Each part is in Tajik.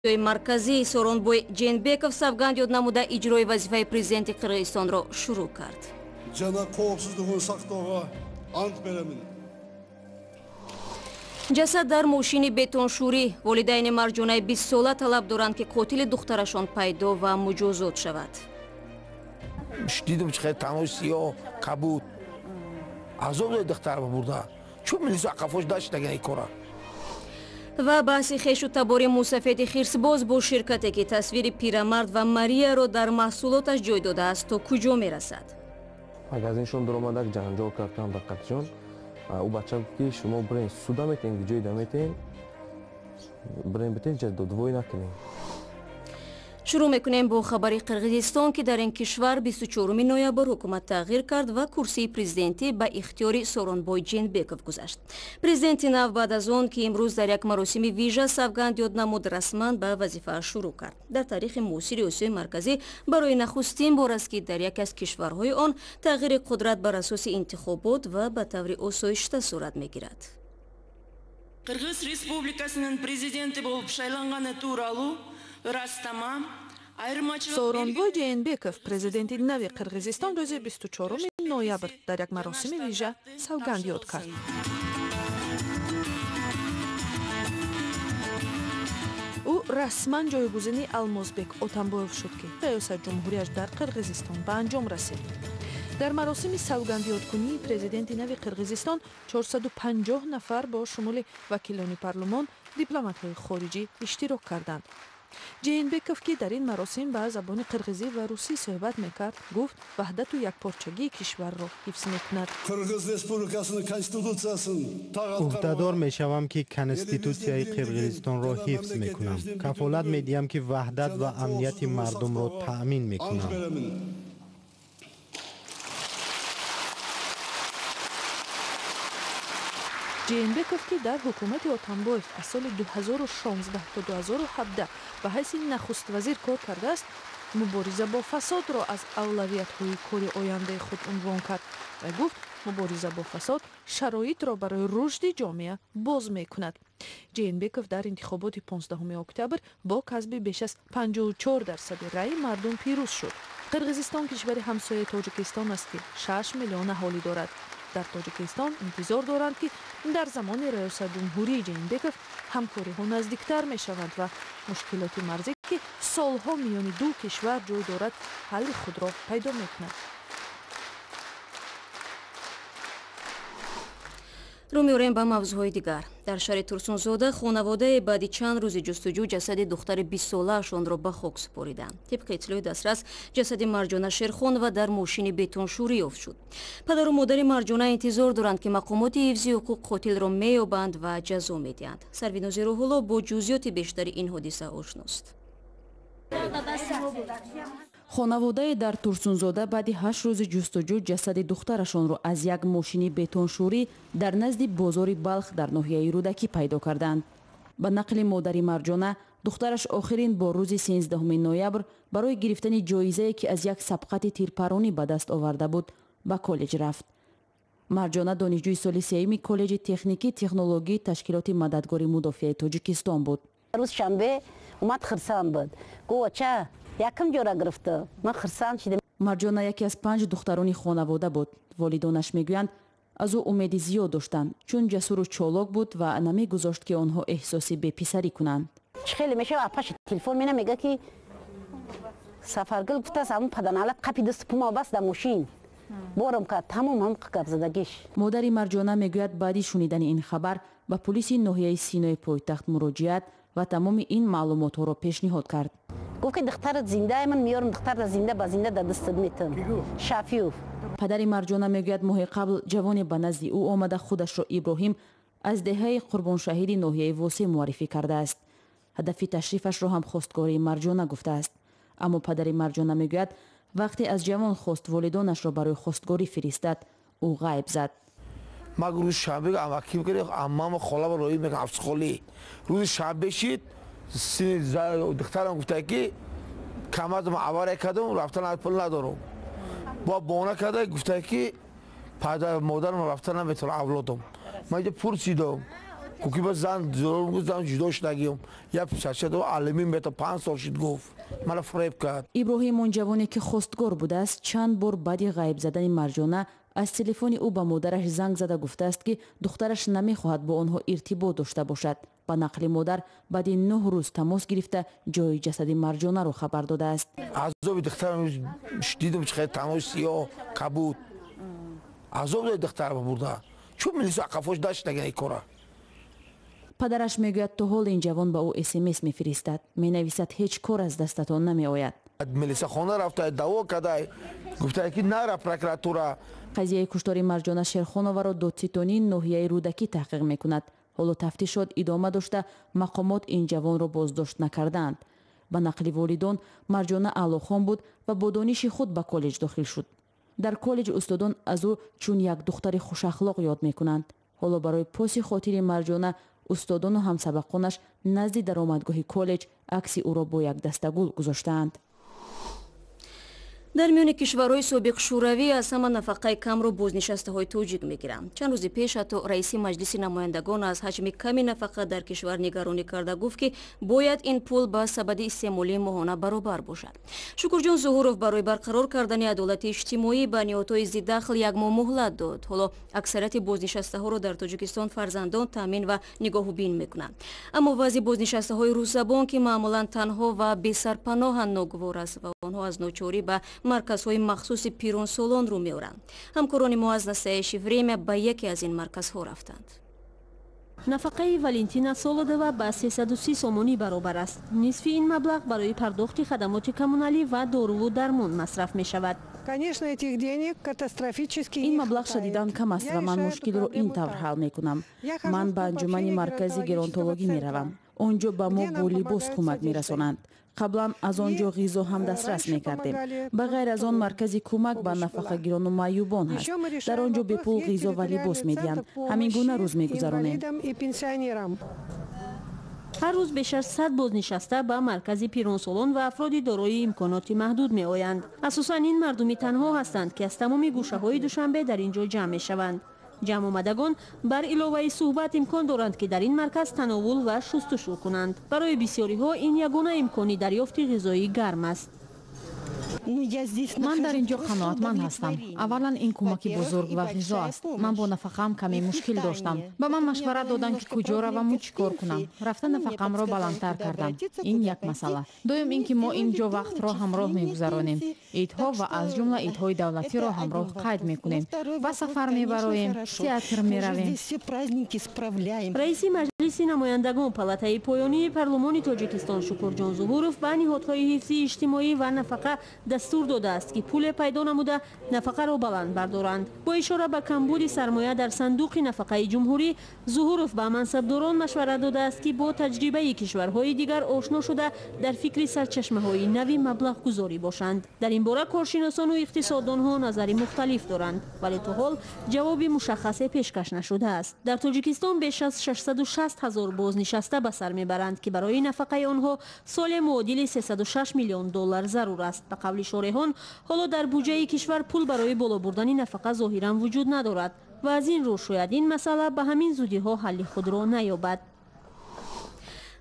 марказии Соороной Ҷиенбеков савганд ёд намуда иҷрои вазифаи президенти Қирғизистонро шурӯъ кард. Жана қовсуздугун сақтоға ант беремин. ҷасад дар мошини бетоншӯрӣ. волидайни Марҷонаи 20 сола талаб доранд ки қотили духтарашон пайдо ва муҷозот шавад. Дидум чихел танои сиёҳ кабуд. Азоб духтар бурда. Чун милису ақафош даштаган кора. ва баҳси хешу табори муйсафеди хирсбоз бо ширкате ки тасвири пирамард ва Марияро дар маҳсулоташ ҷой додааст то куҷо мерасад. магазиншон дуромадак ҷанҷол кардам даққатшон. او بچه که شما برین سودا میتین که جای دمیتین برین بتین جد دوی نکنین. شروع میکنیم با خبری قرغیزستان که در این کشور 24 نویبر حکومت تغییر کرد و کرسی پرزیدنتی به اختیار سوورونбой Ҷиенбеков گذشت. پرزیدنت نو بعد از آن که امروز در یک مراسم ویژه سوگند یاد نمود رسما به وظیفه شروع کرد. در تاریخ معاصر آسیای مرکزی برای نخستین بار است که در یک از کشورهای آن تغییر قدرت بر اساس انتخابات و به таври осоишта صورت میگیرد. Қырғыз Республикасының президенті болып шайланғаны туралы растама Соороной Ҷиенбеков президенти нави Қирғизистон рӯзи 24 ноябр дар як маросими вижа савганд ёд кард. ӯ расман ҷойгузини Алмозбек Отамбоев шуд ки риёсатҷумҳурияш дар Қирғизистон ба анҷом расид. дар маросими савгандёдкунии президенти нави Қирғизистон 450 нафар бо шумули вакилони парлумон, дипломатҳои хориҷӣ иштирок карданд. Ҷиенбеков ки дар ин маросим ба забони қирғизӣ ва русӣ суҳбат мекард, гуфт ваҳдату якпорчагии кишварро ҳифз мекунад. Қирғиз Республикасының конституциясын уҳдадор мешавам ки конститутсияи Қирғизистонро ҳифз мекунам. кафолат медиҳам ки ваҳдат ва амнияти мардумро таъмин мекунам. Ҷиенбеков ки дар ҳукумати Отамбоев аз соли 2016 то 2017 ба ҳайси нахуст вазир кор кардааст, мубориза бо фасодро аз авлавиятҳои кори ояндаи худ унвон кард ва гуфт мубориза бо фасод шароитро барои рушди ҷомеа боз мекунад. Ҷиенбеков дар интихоботи 15 октябр бо касби беш аз 54% раи мардум пирӯз шуд. Қирғизистон кишвари ҳамсояи Тоҷикистон аст ки 6 миллион аҳолӣ дорад. дар Тоҷикистон интизор доранд ки дар замони риёсатҷумҳурии Ҷиенбеков ҳамкориҳо наздиктар мешаванд ва мушкилоти марзӣ ки солҳо миёни ду кишвар ҷой дорад ҳалли худро пайдо мекунад. رو می‌آوریم به موضوعهای دیگر. در شهر ترسونزاده خانواده بعد چند روز جستجو جسد دختر 20 ساله‌شان را به خاک سپردند. طبق اطلاع دسترس جسد مرجانه شیرخان و در ماشین بتونشوری یافت شد. پدر و مادر مرجانه انتظار دارند که مقامات حفظی حقوق قاتل را می‌یابند و جزا می‌دهند. سرویناز روح‌الله با جزئیات بیشتر این حادثه آشناست. خانواده در ترسونزاده بعد 8 روز جستجو جسد دخترشان را از یک ماشین بتونشوری در نزد بازار بلخ در ناحیه رودکی پیدا کردند. به نقل مادر مرجانه، دخترش آخرین با روز 13 نوامبر برای گرفتن جایزه‌ای که از یک سبقت تیرپرانی به دست آورده بود، به کالج رفت. مرجانه دانشجوی سال سوم کالج تکنیکی تکنولوژی تشکیلات مددگاری مدافع تاجیکستان بود. روز شنبه اومد خرسان بود. گوچه یکم جورا گرفته. من خرسان شدم. مرجانه یکی از 5 دختران خانواده بود. والدانش میگویند از او امید زیاد داشتند چون جسور و چالاک بود و نمیگذاشت که آنها احساسی به پسری کنند. خیلی میشه اپاش تلفن مینا میگه که سفرگل گفته سامون پدنالت قپی دست پما بس در ماشین بارم کرد تمام هم قب زدگیش. مادر مرجانه میگوید بعد شنیدن این خبر به پلیس ناحیه سینای پایتخت مراجعت و تمام این معلومات را پیشنهاد کرد. گفت که دختر زنده من میارم دختر زنده با زنده در دست میتم. شافیوف. پدر مرجانه میگوید ماه قبل جوان به نزد او آمده خودش را ابراهیم از دهه قربان شهید ناحیه واسه معرفی کرده است. هدف تشریفش را هم خواستگاری مرجانه گفته است. اما پدر مرجانه میگوید وقتی از جوان خواست والدانش را برای خواستگاری فرستاد او غیب زد. ما روز شنبه اماکیم کردیم امام خاله روی میگم افسخالی روز شنبه شید دخترم گفته که کماد ما عواره کردم رفتن پول ندارم با بونه کرده گفته که پدر مادرم رفتن نمیتونه اولادم من اینجا پرسیدم کوکی با زن ضرور گفتم جداش نگیم یا پسرچه دو علمی بتا 5 سال شد گفت مرا فریب کرد. ابراهیم اون جوانی که خواستگار بوده است چند بار بعد غیب زدن مرجانه از تلفن او به مادرش زنگ زده گفته است که دخترش نمیخواهد با آنها ارتباط داشته باشد. با نقل مادر بعد 9 روز تماس گرفته جای جسد مرجانه را خبر داده است. عذاب دخترم دیدم چقدر تماس سیاه کبود. عذاب دختر برده. چون ملیس عقفاش داشت نگه کارا. پدرش میگوید تا حال این جوان با او SMS میفرستد. مینویسد هیچ کار از دستتان نمیآید. ملیس خانه رفته دعوا کرده گفته که نره پروکراتورا. قضیه کشتار مرجانه شیرخانوو را دادستانی ناحیه رودکی تحقیق میکند. حالا تفتیشات ادامه داشته مقامات این جوان را بازداشت نکردند. به نقل والدان مرجانه اعلیخوان بود و با دانش خود به کالج داخل شد. در کالج استادان از او چون یک دختر خوش اخلاق یاد میکنند. حالا برای پاس خاطر مرجانه استادان و همسبقانش نزد درآمدگاه کالج اکسی او را با یک دسته گل گذاشتند. در میان کشورهای سابق شوروی از همان نفقه کم را بازنشسته های توجیک میگیرند. چند روز پیش حتی رئیس مجلس نمایندگان از حجم کمی نفقه در کشور نگرانی کرده گفت که باید این پول با سبد استعمالی ماهانه برابر باشد. شکرجان ظهورов برای برقرار کردن عدالت اجتماعی به نهادهای ضد دخل یک ماه مهلت داد. حالا اکثریت بازنشسته ها را در تاجیکستان فرزندان تامین و نگاهبین میکنند. اما وضع بازنشسته های روسزبان که معمولا تنها و بی سرپناه ناگوار است و آنها از ناچاری به مرکزهای مخصوص پیرانسالان رو می‌آورند. همکاران ما از نسایش وریمه به یکی از این مرکزها رفتند. نفقه والنتینا سولودова با 330 سومونی برابر است. نصف این مبلغ برای پرداخت خدمات کمونالی و دارو و درمان مصرف می شود. این مبلغ شدیداً کم است و من مشکل رو این طور حل می کنم. من به انجمن مرکزی گرانتولوژی می روم. آنجا به ما با لباس کمک می رسانند. قبلا از آنجا غذا هم دسترس می‌کردیم. بغیر از آن مرکزی کمک به نفقه گران و معیوبان هست. در آنجا به پول غذا و لباس می‌دهند. همین گونه روز می‌گذرانیم. هر روز بیش از 100 بازنشسته به مرکز پیرانسالان و افراد دارای امکانات محدود می‌آیند. اساساً این مردمی تنها هستند که از تمام گوشه‌های دوشنبه در اینجا جمع می‌شوند. جمع آمدگان بر علاوه صحبت امکان دارند که در این مرکز تناول و شستشو کنند. برای بسیاری ها این یگانه امکانی دریافت غذای گرم است. من در اینجا قناعتمند هستم. اولا این کمک بزرگ و غذا است. من با نفقه‌ام کمی مشکل داشتم. به من مشورت دادند که کجا روم و چیکار کنم. رفتن نفقه‌ام را بلندتر کردم. این یک مسئله. دوم اینکه ما اینجا وقت را همراه می‌گذرانیم. عیدها و از جمله عیدهای دولتی را همراه قید می‌کنیم. و سفر می‌بریم، تئاتر می‌رویم. رئیس مجلس نمایندگان پالاتای پایانی پارلمان تاجیکستان شکرجان ظهورov به نهادهای حفظ اجتماعی و نفقه دستور داده است که پول پیدا نموده نفقه را بلند بردارند. با اشاره به کمبود سرمایه در صندوق نفقه جمهوری، ظهورov به منصبداران مشورت داده است که با تجربه کشورهای دیگر آشنا شده در فکر سرچشمه‌های نوی مبلغ گذاری باشند. در این باره کارشناسان و اقتصاددان ها نظری مختلف دارند، ولی تا حال جواب مشخص پیشکش نشده است. در تاجیکستان بیش از 660,000 بازنشسته به سر میبرند که برای نفقه آنها سال معادل 306 میلیون دلار ضرور است. به قول شارحان حالا در بودجه کشور پول برای بالا بردن نفقه ظاهرا وجود ندارد و از این رو شاید این مسئله به همین زودی ها حل خود را نیابد.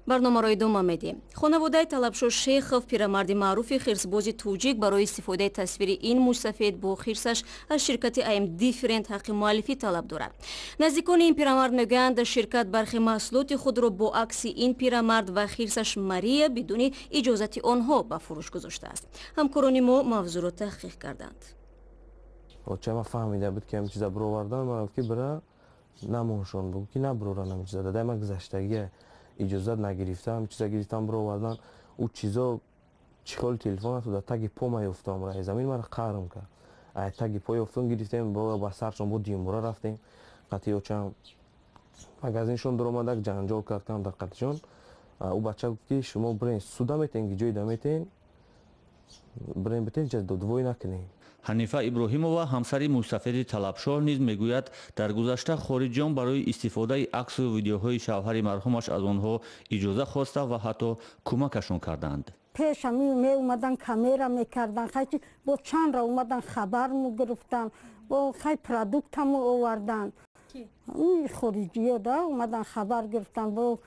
برنامه را ادامه میدیم. خانواده طلبشو شیخов پیرمرد معروف خرسباز توجیک برای استفاده تصویر این مуйсафед با خرسش از شرکت ایم دیفرنت حق مؤلفی طلب دارد. نزدیکان این پیرمرد میگویند شرکت برخی محصولات خود را با عکس این پیرمرد و خرسش ماریا بدون اجازت آنها به فروش گذاشته است. همکاران ما موضوع را تحقیق کردند. چه ما فهمیده بود که این چیزا برآوردن ما که برای نمونشون بگو که نبرورن این چیزا داده ما گذشتگی اجازت نگرفتم چیزا گرفتم برآوردن او چیزا چیکار تلفن تو در تگ پا ما افتادم راه زمین من قهرم کرد ای تگ پای افتادم گرفتیم با سرشون بود دیمورا رفتیم قطعی چم مغازینشون در اومد جنجال کردم در قطعشون او بچه گفت که شما برین سودا میتین جای دمیتین برین بتین چیز دوی نکنین. ҳанифа иброҳимова ҳамсари муйсафеди талабшор низ мегӯяд дар гузашта хориҷиён барои истифодаи аксу видеоҳои шавҳари марҳумаш аз онҳо иҷоза хоста ва ҳатто кӯмакашон карданд. пешам меомадан камера мекардан хайчи бо чандра омадан хабар мегирифтан бо хай продуктаму овардан این خارجی ها اومدن خبر گرفتن با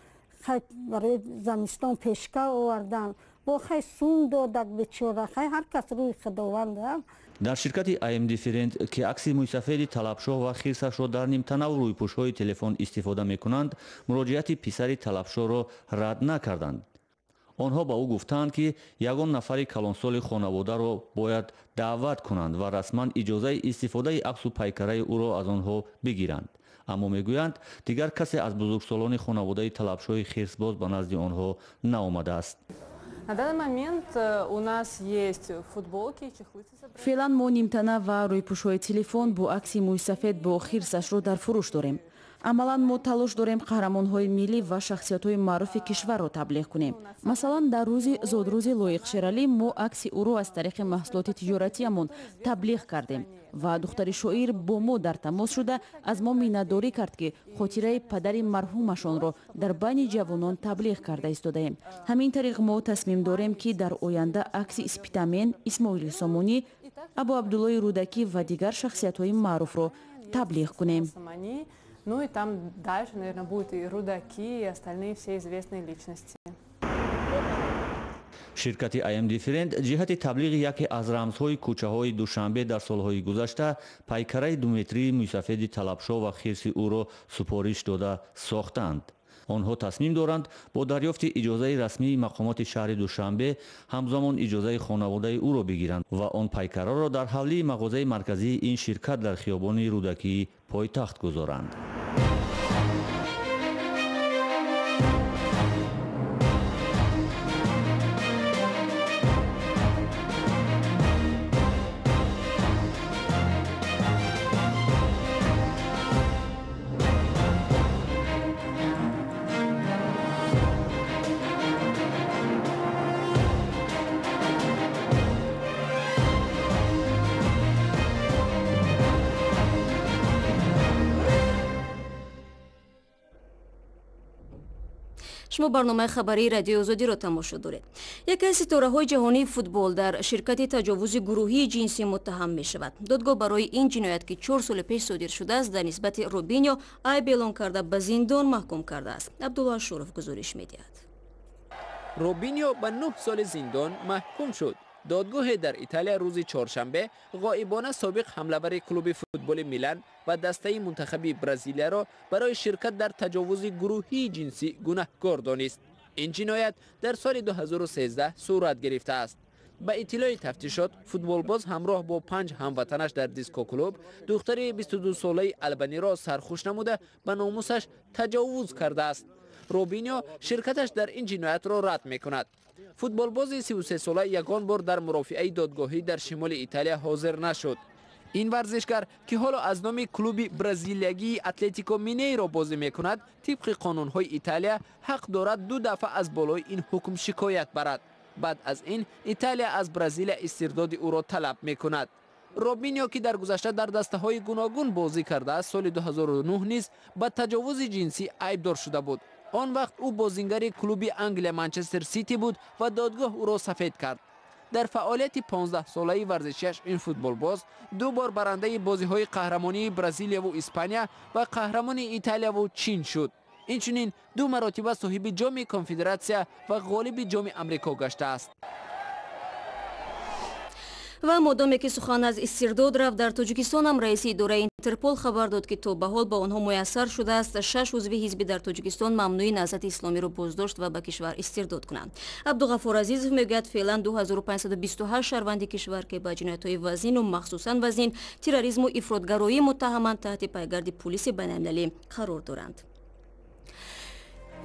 خیلی برای زمستان پیشکه آوردن با خیلی سون دادک بیچاره خیلی هر کس روی خداونده. дар ширкати IM Different ки акси муйсафеди талабшоҳ ва хирсашро дар нимтанаву рӯйпӯшҳои телефон истифода мекунанд, муроҷиати писари талабшоҳро рад накарданд. онҳо ба ӯ гуфтанд ки ягон нафари калонсоли хонаводаро бояд даъват кунанд ва расман иҷозаи истифодаи аксу пайкараи ӯро аз онҳо бигиранд. аммо мегӯянд дигар касе аз бузургсолони хонаводаи талабшоҳи хирсбоз ба назди онҳо наомадааст. На данный момент у нас есть футболки, чехлы. феълан мо нимтана ва рӯйпӯшҳои телефон бо акси муйсафед бо хирсашро дар фурӯш дорем. амалан мо талош дорем қаҳрамонҳои миллӣ ва шахсиятҳои маъруфи кишварро таблиғ кунем. масалан дар рӯзи зодрӯзи лоиқшералӣ мо акси ӯро аз тариқи маҳсулоти тиҷоратиамон таблиғ кардем ва духтари шоир бо мо дар тамос шуда аз мо миннатдорӣ кард ки хотираи падари марҳумашонро дар байни ҷавонон таблиғ карда истодаем. ҳамин тариқ мо тасмим дорем ки дар оянда акси спитамен, исмоили сомонӣ, абу абдуллои рӯдакӣ ва дигар шахсиятҳои маъруфро таблиғ кунем. Ну и там дальше, наверное, будут и рудаки, и остальные все известные личности. ширкати IM Different ҷиҳати таблиғи яке аз рамзҳои кӯчаҳои душанбе дар солҳои гузашта пайкараи 2 метрии муйсафеди талабшоҳ ва хирси ӯро супориш дода сохтанд. онҳо тасмим доранд бо дарёфти иҷозаи расмии мақомоти шаҳри душанбе ҳамзамон иҷозаи хонаводаи ӯро бигиранд ва он пайкараро дар ҳавлии мағозаи марказии ин ширкат дар хиёбони рӯдакии пойтахт гузоранд. шумо барномаи хабарии радиои озодиро тамошо доред. яке аз ситораҳои ҷаҳонии футбол дар ширкати таҷовузи гурӯҳии ҷинсӣ муттаҳам мешавад. додгоҳ барои ин ҷиноят ки 4 соли пеш содир шудааст дар нисбати робиньо айб эълон карда ба зиндон маҳкум кардааст. абдулло ашуров гузориш медиҳад. робиньо ба 9 соли зиндон маҳкум шуд. додгоҳе дар италия рӯзи чоршанбе ғоибона собиқ ҳамлавари клуби футболи милан ва дастаи мунтахаби бразилияро барои ширкат дар таҷовузи гурӯҳии ҷинсӣ гунаҳкор донист. ин ҷиноят дар соли 2013 сурат гирифтааст. ба иттилои тафтишот футболбоз ҳамроҳ бо 5 ҳамватанаш дар дискоклуб духтари 22-солаи албаниро сархуш намуда ба номусаш таҷовуз кардааст. робиньо ширкаташ дар ин ҷиноятро рад мекунад. футболбози 33-сола ягон бор дар мурофиаи додгоҳӣ дар шимоли Италия ҳозир нашуд. ин варзишгар ки ҳоло аз номи клуби бразилиягии Атлетико Минейро бозӣ мекунад, тибқи қонунҳои Италия ҳақ дорад 2 дафъа аз болои ин ҳукм шикоят барад. баъд аз ин Италия аз Бразилия истирдоди ӯро талаб мекунад. робиньо ки дар гузашта дар дастаҳои гуногун бозӣ кардааст, соли 2009 низ ба таҷовузи ҷинсӣ айбдор шуда буд. он вақт ӯ бозингари клуби Англия Манчестер Сити буд ва додгоҳ ӯро сафед кард. дар фаъолияти 15-солаи варзишиаш ин футболбоз 2 бор барандаи бозиҳои қаҳрамонии Бразилияву Испания ва қаҳрамони Италияву Чин шуд. инчунин 2 маротиба соҳиби ҷоми конфедератсия ва ғолиби ҷоми Амрико гаштааст. ва модоме ки сухан аз истирдод рафт, дар Тоҷикистон ҳам раиси идораи Интерпол хабар дод ки то ба ҳол ба онҳо муяссар шудааст 6 узви ҳизби дар Тоҷикистон мамнӯи наҳзати исломиро боздошт ва ба кишвар истирдод кунанд. Абдуғаффор Азизов мегӯяд феълан 2528 шаҳрванди кишвар ки ба ҷиноятҳои вазнину махсусан вазнин, терроризму ифротгароӣ муттаҳаманд таҳти пайгарди полиси байналмилалӣ қарор доранд.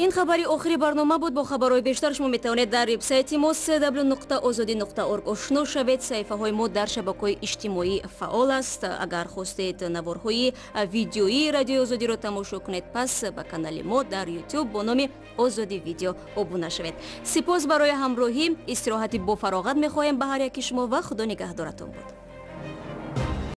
ин хабари охири барнома буд. бо хабарҳои бештар шумо метавонед дар вебсайти мо www.ozodi.org ошно шавед. саҳифаҳои мо дар шабакаҳои иҷтимоӣ фаъол аст. агар хостед наворҳои видеои радиои озодиро тамошо кунед, пас ба канали мо дар YouTube бо номи озоди видео обуна шавед. сипос барои ҳамроҳӣ. истироҳати бо фароғат мехоҳем ба ҳар яки шумо ва худо нигаҳдоратон буд.